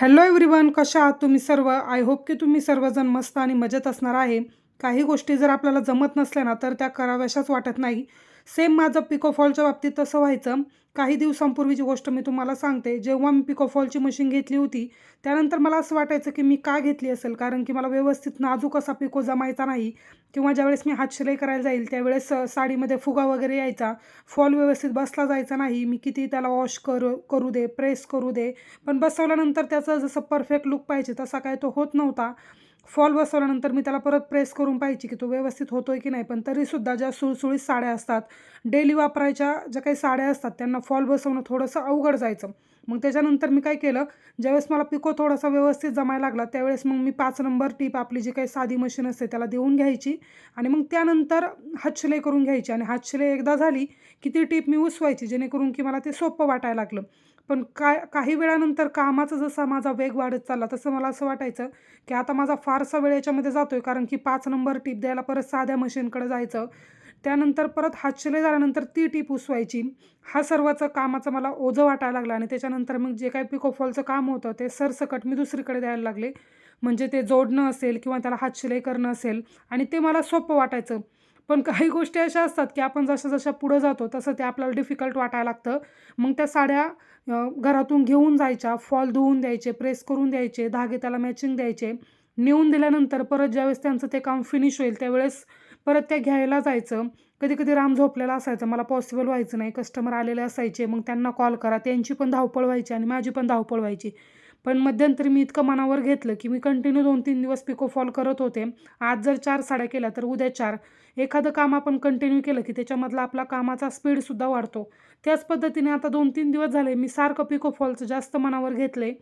Hello everyone, कशा आहात तुम्ही सर्व? आय होप की तुम्ही सर्वजण मस्त आणि मजेत असणार आहे. काही गोष्टी जर आपल्याला जमत नसल्या ना तर त्या कराव्याशाच वाटत नाही. सेम माझं पिकोफॉलच्या बाबतीत तसं व्हायचं. काही दिवसांपूर्वीची गोष्ट मी तुम्हाला सांगते. जेव्हा मी पिकोफॉलची मशीन घेतली होती त्यानंतर मला असं वाटायचं की मी का घेतली असेल, कारण की मला व्यवस्थित नाजूक असा पिको जमायचा नाही. किंवा ज्यावेळेस मी हातशिलाई करायला जाईल त्यावेळेस साडीमध्ये फुगा वगैरे यायचा, फॉल व्यवस्थित बसला जायचा नाही. मी किती त्याला वॉश करू करू दे, प्रेस करू दे, पण बसवल्यानंतर त्याचा जसं परफेक्ट लुक पाहिजे तसा काय तो होत नव्हता. फॉल बसवल्यानंतर मी त्याला परत प्रेस करून पाहायची की तो व्यवस्थित होतोय की नाही. पण तरीसुद्धा ज्या सुळसुळीत साड्या असतात, डेली वापरायच्या ज्या काही साड्या असतात, त्यांना फॉल बसवणं थोडंसं अवघड जायचं. मग त्याच्यानंतर मी काय केलं, ज्यावेळेस मला पिको थोडासा व्यवस्थित जमायला लागला त्यावेळेस मग मी 5 नंबर टीप आपली जी काही साधी मशीन असते त्याला देऊन घ्यायची आणि मग त्यानंतर हातशिलाई करून घ्यायची. आणि हातशिलाई एकदा झाली की ती टीप मी उसवायची, जेणेकरून की मला ते सोपं वाटायला लागलं. पण काही वेळानंतर कामाचा जसा माझा वेग वाढत चालला तसं मला असं वाटायचं की आता माझा फारसा वेळ याच्यामध्ये जातोय, कारण की 5 नंबर टीप द्यायला परत साध्या मशीनकडे जायचं, त्यानंतर परत हातशिलाई झाल्यानंतर ती टीप उसवायची. हा सर्वाचं कामाचं मला ओझं वाटायला लागलं आणि त्याच्यानंतर मग जे काही पिकोफॉलचं काम होतं ते सरसकट मी दुसरीकडे द्यायला लागले. म्हणजे ते जोडणं असेल किंवा त्याला हातशिलाई करणं असेल, आणि ते मला सोपं वाटायचं. पण काही गोष्टी अशा असतात की आपण जशा पुढं जातो तसं ते आपल्याला डिफिकल्ट वाटायला लागतं. मग त्या साड्या घरातून घेऊन जायच्या, फॉल धुवून द्यायचे, प्रेस करून द्यायचे, धागे त्याला मॅचिंग द्यायचे. नेऊन दिल्यानंतर परत ज्यावेळेस त्यांचं ते काम फिनिश होईल त्यावेळेस परत त्या घ्यायला जायचं. कधी-कधी राम झोपलेला असायचा, मला पॉसिबल व्हायचं नाही. कस्टमर आलेले असायचे, मग त्यांना कॉल करा, त्यांची पण धावपळ व्हायची आणि माझी पण धावपळ व्हायची. पण मध्यंतरी मी इतकं मनावर घेतलं की मी कंटिन्यू 2-3 दिवस पिको फॉल करत होते. आज जर 4 साड्या केल्या तर उद्या 4. एखादं काम आपण कंटिन्यू केलं की त्याच्यामधला आपला कामाचा स्पीडसुद्धा वाढतो. त्याच पद्धतीने आता 2-3 दिवस झाले मी सारखं पिको फॉलचं जास्त मनावर घेतले.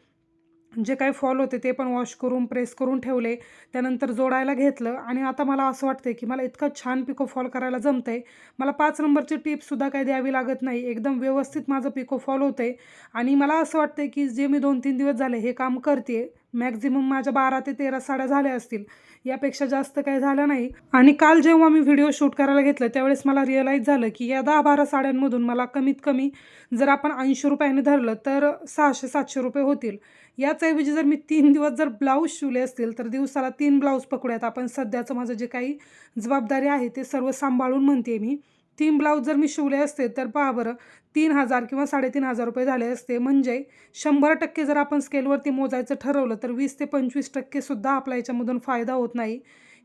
जे काही फॉल होते ते पण वॉश करून प्रेस करून ठेवले. त्यानंतर जोडायला घेतलं आणि आता मला असं वाटतंय की मला इतकं छान पिको फॉल करायला जमतंय. मला 5 नंबरची टिपसुद्धा काही द्यावी लागत नाही. एकदम व्यवस्थित माझं पिको फॉल होतंय आणि मला असं वाटतंय की जे मी 2-3 दिवस झाले हे काम करते, मॅक्झिमम माझ्या 12 ते 13 साड्या झाल्या असतील. यापेक्षा जास्त काही झालं नाही. आणि काल जेव्हा मी व्हिडिओ शूट करायला घेतलं त्यावेळेस मला रिअलाईज झालं की या 10-12 साड्यांमधून मला कमीत कमी जर आपण ₹80 धरलं तर ₹600-700 होतील. याचऐवजी जर मी 3 दिवस जर ब्लाऊज शिवले असतील तर दिवसाला 3 ब्लाऊज पकडूयात आपण. सध्याचं माझं जे काही जबाबदारी आहे ते सर्व सांभाळून म्हणते मी. 3 ब्लाऊज जर मी शिवले असते तर पहा बरं, 3,000 किंवा ₹3,500 झाले असते. म्हणजे 100% जर आपण स्केलवरती मोजायचं ठरवलं तर 20 ते 25% सुद्धा आपला याच्यामधून फायदा होत नाही.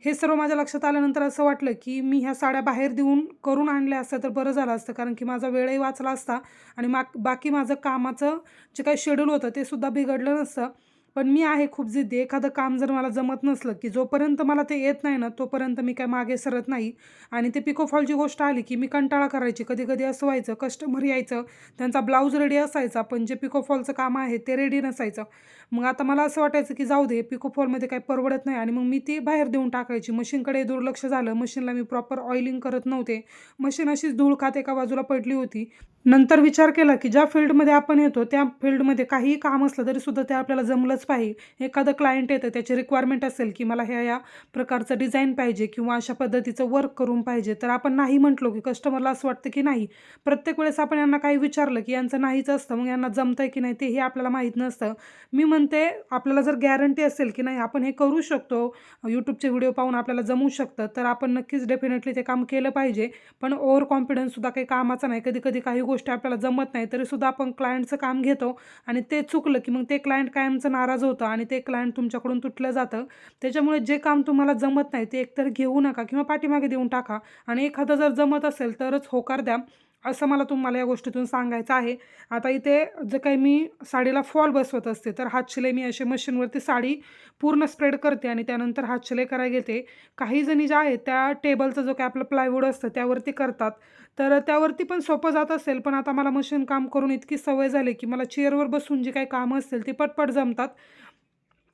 हे सर्व माझ्या लक्षात आल्यानंतर असं वाटलं की मी ह्या साड्या बाहेर देऊन करून आणल्या असत्या तर बरं झालं असतं, कारण की माझा वेळही वाचला असता आणि बाकी माझं कामाचं जे काही शेड्यूल होतं ते सुद्धा बिघडलं नसतं. पण मी आहे खूप जिद्दी. एखादं काम जर मला जमत नसलं की जोपर्यंत मला ते येत नाही ना तोपर्यंत मी काय मागे सरत नाही. आणि ते पिको फॉलची गोष्ट आली की मी कंटाळा करायची. कधी-कधी असं व्हायचं, कस्टमर यायचं, त्यांचा ब्लाऊज रेडी असायचा पण जे पिको फॉलचं काम आहे ते रेडी नसायचं. मग आता मला असं वाटायचं की जाऊ दे, पिको फॉलमध्ये काही परवडत नाही आणि मग मी ती बाहेर देऊन टाकायची. मशीनकडे दुर्लक्ष झालं. मशीनला मी प्रॉपर ऑइलिंग करत नव्हते. मशीन अशीच धूळ खात एका बाजूला पडली होती. नंतर विचार केला की ज्या फील्डमध्ये आपण येतो त्या फील्डमध्ये काहीही काम असलं तरीसुद्धा ते आपल्याला जमलंच पाहिजे. एखादं क्लायंट येतं, त्याची रिक्वायरमेंट असेल की मला ह्या प्रकारचं डिझाईन पाहिजे किंवा अशा पद्धतीचं वर्क करून पाहिजे, तर आपण नाही म्हटलो की कस्टमरला असं वाटतं की नाही. प्रत्येक वेळेस आपण यांना काही विचारलं की यांचं नाहीच असतं, मग यांना जमतंय की नाही तेही आपल्याला माहीत नसतं. मी म्हणते आपल्याला जर गॅरंटी असेल की नाही आपण हे करू शकतो, यूट्यूबचे व्हिडिओ पाहून आपल्याला जमू शकतं, तर आपण नक्कीच डेफिनेटली ते काम केलं पाहिजे. पण ओव्हर कॉन्फिडन्ससुद्धा काही कामाचा नाही. कधी-कधी काही गोष्टी आपल्याला जमत नाही तरीसुद्धा आपण क्लायंटचं काम घेतो आणि ते चुकलं की मग ते क्लायंट कायमचं नाराज होतं आणि ते क्लायंट तुमच्याकडून तुटलं जातं. त्याच्यामुळे जे काम तुम्हाला जमत नाही ते एकतर घेऊ नका किंवा पाठीमागे देऊन टाका आणि एखादं जर जमत असेल तरच होकार द्या, असं मला तुम्हाला या गोष्टीतून सांगायचं आहे. आता इथे जे काही मी साडीला फॉल बसवत असते तर हातशिलाई मी अशी मशीनवरती साडी पूर्ण स्प्रेड करते आणि त्यानंतर हातशिलाई करायला घेते. काही जणी ज्या आहेत त्या टेबलचं जो काही आपलं प्लायवूड असतं त्यावरती करतात, तर त्यावरती पण सोपं जात असेल. पण आता मला मशीन काम करून इतकी सवय झाली की मला चेअरवर बसून जी काही कामं असतील ती पटपट जमतात.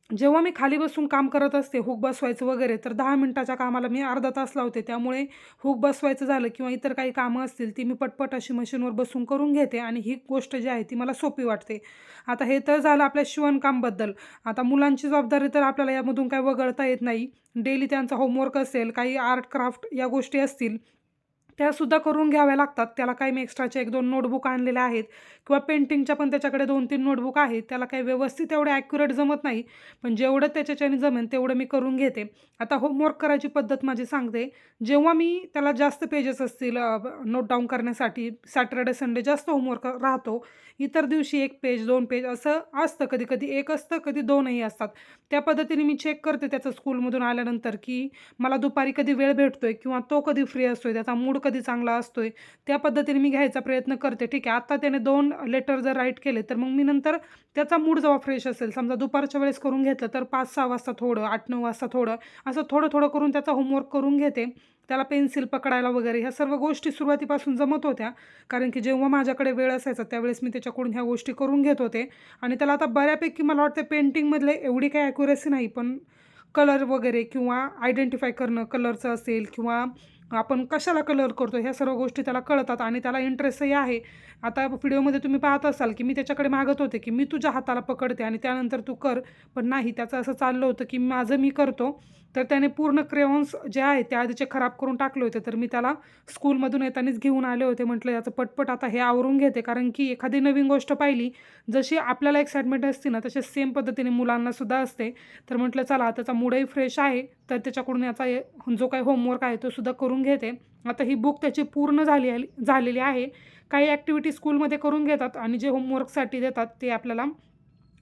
जेव्हा मी खाली बसून काम करत असते हुक बसवायचं वगैरे तर 10 मिनिटाच्या कामाला मी अर्धा तास लावते. त्यामुळे हुक बसवायचं झालं किंवा इतर काही कामं असतील ती मी पटपट अशी मशीनवर बसून करून घेते आणि ही गोष्ट जी आहे ती मला सोपी वाटते. आता हे तर झालं आपल्या शिवणकामबद्दल. आता मुलांची जबाबदारी तर आपल्याला यामधून काही वगळता येत नाही. डेली त्यांचा होमवर्क असेल, काही आर्ट क्राफ्ट या गोष्टी असतील त्यासुद्धा करून घ्याव्या लागतात. त्याला काही मी एक्स्ट्राचे 1-2 नोटबुक आणलेल्या आहेत किंवा पेंटिंगच्या पण त्याच्याकडे 2-3 नोटबुक आहेत. त्याला काही व्यवस्थित एवढं ॲक्युरेट जमत नाही, पण जेवढं त्याच्याच्याने जमेल तेवढं मी करून घेते. आता होमवर्क करायची पद्धत माझी सांगते. जेव्हा मी त्याला जास्त पेजेस असतील नोट डाऊन करण्यासाठी सॅटर्डे, संडे जास्त होमवर्क राहतो. इतर दिवशी 1 पेज, 2 पेज असं असतं. कधी-कधी 1 असतं, कधी 2ही असतात. त्या पद्धतीने मी चेक करते त्याचं स्कूलमधून आल्यानंतर, की मला दुपारी कधी वेळ भेटतोय किंवा तो कधी फ्री असतोय, त्याचा मूड कधी चांगला असतोय. त्या पद्धतीने मी घ्यायचा प्रयत्न करते. ठीक आहे, आता त्याने 2 लेटर जर राईट केले, तर मग मी नंतर त्याचा मूड जेव्हा फ्रेश असेल, समजा दुपारच्या वेळेस करून घेतलं, तर 5-6 वाजता थोडं, 8-9 वाजता थोडं, असं थोडं-थोडं करून त्याचा होमवर्क करून घेते. त्याला पेन्सिल पकडायला वगैरे ह्या सर्व गोष्टी सुरुवातीपासून जमत होत्या. कारण की जेव्हा माझ्याकडे वेळ असायचा त्यावेळेस मी त्याच्याकडून ह्या गोष्टी करून घेत होते. आणि त्याला आता बऱ्यापैकी मला वाटतं पेंटिंगमधले एवढी काही ॲक्युरेसी नाही, पण कलर वगैरे किंवा आयडेंटिफाय करणं कलरचं असेल किंवा आपण कशाला कलर करतो ह्या सर्व गोष्टी त्याला कळतात आणि त्याला इंटरेस्टही आहे. आता व्हिडिओमध्ये तुम्ही पाहत असाल की मी त्याच्याकडे मागत होते की मी तुझ्या हाताला पकडते आणि त्यानंतर तू कर, पण नाही, त्याचं असं चाललं होतं की माझं मी करतो. तर त्याने पूर्ण क्रेयॉन्स जे आहे ते आधीचे खराब करून टाकले होते. तर मी त्याला स्कूलमधून येतानाच घेऊन आले होते. म्हटलं याचं पटपट आता हे आवरून घेते, कारण की एखादी नवीन गोष्ट पाहिली, जशी आपल्याला एक्साइटमेंट असते ना तसे सेम पद्धतीने मुलांनासुद्धा असते. तर म्हटलं चला त्याचा मूडही फ्रेश आहे, तर त्याच्याकडून याचा जो काही होमवर्क आहे तो सुद्धा करून घेते. आता ही बुक त्याची पूर्ण झालेली आहे. काही ॲक्टिव्हिटी स्कूलमध्ये करून घेतात आणि जे होमवर्कसाठी देतात ते आपल्याला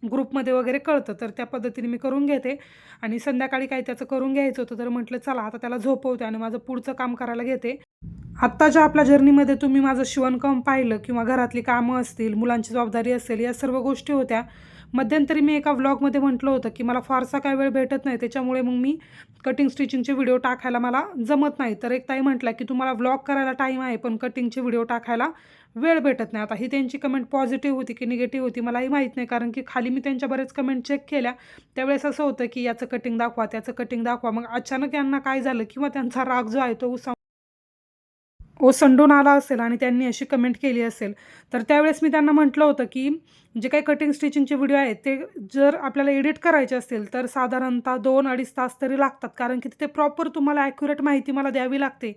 ग्रुपमध्ये वगैरे कळतं. तर त्या पद्धतीने मी करून घेते आणि संध्याकाळी काही त्याचं करून घ्यायचं होतं, तर म्हटलं चला आता त्याला झोपवते आणि माझं पुढचं काम करायला घेते. आत्ताच्या आपल्या जर्नीमध्ये तुम्ही माझं शिवणकाम पाहिलं किंवा घरातली कामं असतील, मुलांची जबाबदारी असेल, या सर्व गोष्टी होत्या. मध्यंतरी मी एका व्लॉगमध्ये म्हटलं होतं की मला फारसा काही वेळ भेटत नाही, त्याच्यामुळे मग मी कटिंग स्टिचिंगचे व्हिडिओ टाकायला मला जमत नाही. तर एक ताई म्हटल्या की तुम्हाला व्लॉग करायला टाईम आहे, पण कटिंगचे व्हिडिओ टाकायला वेळ भेटत नाही. आता ही त्यांची कमेंट पॉझिटिव्ह होती की निगेटिव्ह होती मलाही माहीत नाही, कारण की खाली मी त्यांच्या बरेच कमेंट चेक केल्या. त्यावेळेस असं होतं की याचं कटिंग दाखवा, त्याचं कटिंग दाखवा. मग अचानक यांना काय झालं किंवा त्यांचा राग जो आहे तो ओसंडून आला असेल आणि त्यांनी अशी कमेंट केली असेल. तर त्यावेळेस मी त्यांना म्हटलं होतं की जे काही कटिंग स्टिचिंगचे व्हिडिओ आहेत ते जर आपल्याला एडिट करायचे असतील तर साधारणतः 2-2.5 तास तरी लागतात, कारण की तिथे प्रॉपर तुम्हाला ॲक्युरेट माहिती मला द्यावी लागते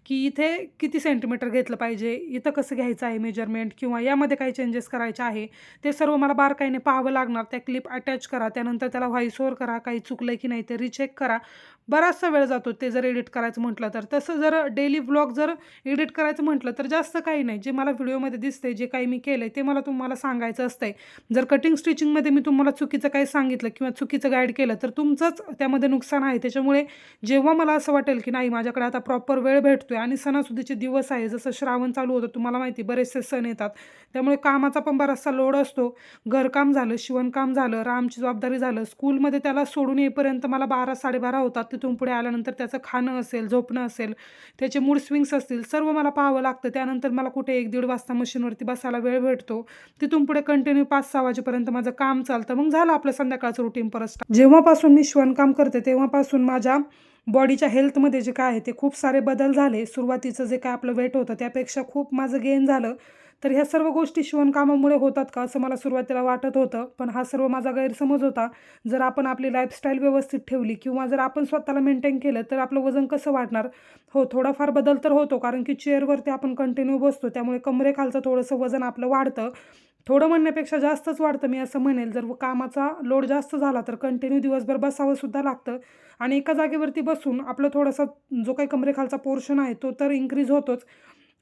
की इथे किती सेंटीमीटर घेतलं पाहिजे, इथं कसं घ्यायचं आहे मेजरमेंट किंवा यामध्ये काही चेंजेस करायचे आहे, ते सर्व मला बारकाईने पाहावं लागणार. त्या क्लिप अटॅच करा, त्यानंतर त्याला व्हॉइस ओव्हर करा, काही चुकलं की नाही ते रिचेक करा. बराचसा वेळ जातो ते जर एडिट करायचं म्हटलं तर. तसं जर डेली व्लॉग जर एडिट करायचं म्हटलं तर जास्त काही नाही, जे मला व्हिडिओमध्ये दिसते, जे काही मी केलं ते मला तुम्हाला सांगायचं असतंय. जर कटिंग स्टिचिंगमध्ये मी तुम्हाला चुकीचं काही सांगितलं किंवा चुकीचं गाईड केलं तर तुमचंच त्यामध्ये नुकसान आहे. त्याच्यामुळे जेव्हा मला असं वाटेल की नाही माझ्याकडे आता प्रॉपर वेळ भेटतोय आणि सणासुदीचे दिवस आहे, जसं श्रावण चालू होतं, तुम्हाला माहिती बरेचसे सण येतात, त्यामुळे कामाचा पण बराचसा लोड असतो. घरकाम झालं, शिवणकाम झालं, रामची जबाबदारी झालं, स्कूलमध्ये त्याला सोडून येईपर्यंत मला 12-12:30 होतात. तिथून पुढे आल्यानंतर त्याचं खाणं असेल, झोपणं असेल, त्याचे मूड स्विंग्स असतील, सर्व मला पाहावं लागतं. त्यानंतर मला कुठे 1-1.5 वाजता मशीनवरती बसायला वेळ भेटतो. तिथून पुढे कंटिन्यू 5-6 वाजेपर्यंत माझं काम चालतं. मग झालं आपलं संध्याकाळचं रुटीन परत स्टार्ट. जेव्हापासून मी शिवणकाम करते तेव्हापासून माझ्या बॉडीच्या हेल्थमध्ये जे काय आहे ते खूप सारे बदल झाले. सुरुवातीचं जे काय आपलं वेट होतं त्यापेक्षा खूप माझं गेन झालं. तर ह्या सर्व गोष्टी शिवणकामामुळे होतात का असं मला सुरुवातीला वाटत होतं, पण हा सर्व माझा गैरसमज होता. जर आपण आपली लाईफस्टाईल व्यवस्थित ठेवली किंवा जर आपण स्वतःला मेंटेन केलं तर आपलं वजन कसं वाढणार. हो, थोडाफार बदल तर होतो, कारण की चेअरवरती आपण कंटिन्यू बसतो, त्यामुळे कमरेखालचं थोडंसं वजन आपलं वाढतं. थोडं म्हणण्यापेक्षा जास्तच वाढतं मी असं म्हणेल. जर कामाचा लोड जास्त झाला तर कंटिन्यू दिवसभर बसावंसुद्धा लागतं आणि एका जागेवरती बसून आपलं थोडासा जो काही कमरेखालचा पोर्शन आहे तो तर इन्क्रीज होतोच.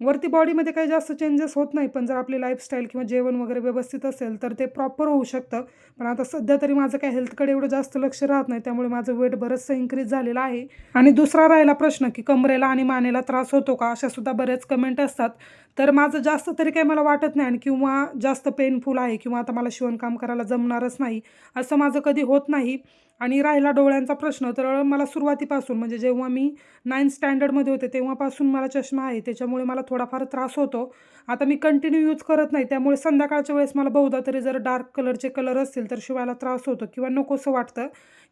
वरती बॉडीमध्ये काही जास्त चेंजेस होत नाही, पण जर आपली लाईफस्टाईल किंवा जेवण वगैरे व्यवस्थित असेल तर ते प्रॉपर होऊ शकतं. पण आता सध्या तरी माझं काही हेल्थकडे एवढं जास्त लक्ष राहत नाही, त्यामुळे माझं वेट बरंचसं इन्क्रीज झालेलं आहे. आणि दुसरा राहिला प्रश्न की कमरेला आणि मानेला त्रास होतो का, अशासुद्धा बरेच कमेंट असतात. तर माझं जास्त तरी काही मला वाटत नाही आणि किंवा जास्त पेनफुल आहे किंवा आता मला शिवणकाम करायला जमणारच नाही असं माझं कधी होत नाही. आणि राहिला डोळ्यांचा प्रश्न, तर मला सुरुवातीपासून म्हणजे जेव्हा मी 9th स्टँडर्डमध्ये होते तेव्हापासून मला चष्मा आहे, त्याच्यामुळे मला थोडाफार त्रास होतो. आता मी कंटिन्यू यूज करत नाही, त्यामुळे संध्याकाळच्या वेळेस मला बहुधा तरी जर डार्क कलरचे कलर असतील तर शिवायला त्रास होतो किंवा नकोसं वाटतं.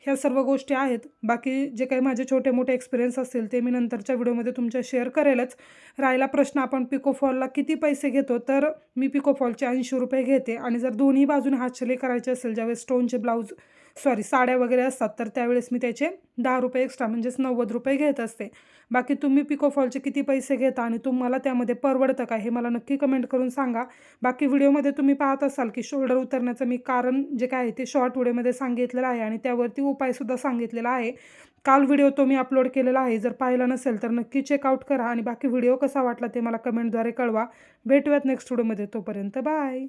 ह्या सर्व गोष्टी आहेत. बाकी जे काही माझे छोटे मोठे एक्सपिरियन्स असतील ते मी नंतरच्या व्हिडिओमध्ये तुमच्या शेअर करेलच. राहिला प्रश्न आपण पिकोफॉलला किती पैसे घेतो, तर मी पिकोफॉलचे ₹80 घेते आणि जर दोन्ही बाजूने हातशिलाई करायचे असेल, ज्यावेळेस स्टोनचे ब्लाऊज साड्या वगैरे असतात तर त्यावेळेस मी त्याचे 10 रुपये एक्स्ट्रा म्हणजेच 90 रुपये घेत असते. बाकी तुम्ही पिको फॉलचे किती पैसे घेता आणि तुम्हाला त्यामध्ये परवडतं का हे मला नक्की कमेंट करून सांगा. बाकी व्हिडिओमध्ये तुम्ही पाहत असाल की शोल्डर उतरण्याचं मी कारण जे काय आहे ते शॉर्ट व्हिडिओमध्ये सांगितलेलं आहे आणि त्यावरती उपायसुद्धा सांगितलेला आहे. काल व्हिडिओ तो मी अपलोड केलेला आहे. जर पाहिला नसेल तर नक्की चेकआउट करा आणि बाकी व्हिडिओ कसा वाटला ते मला कमेंटद्वारे कळवा. भेटूयात नेक्स्ट व्हिडिओमध्ये. तोपर्यंत बाय.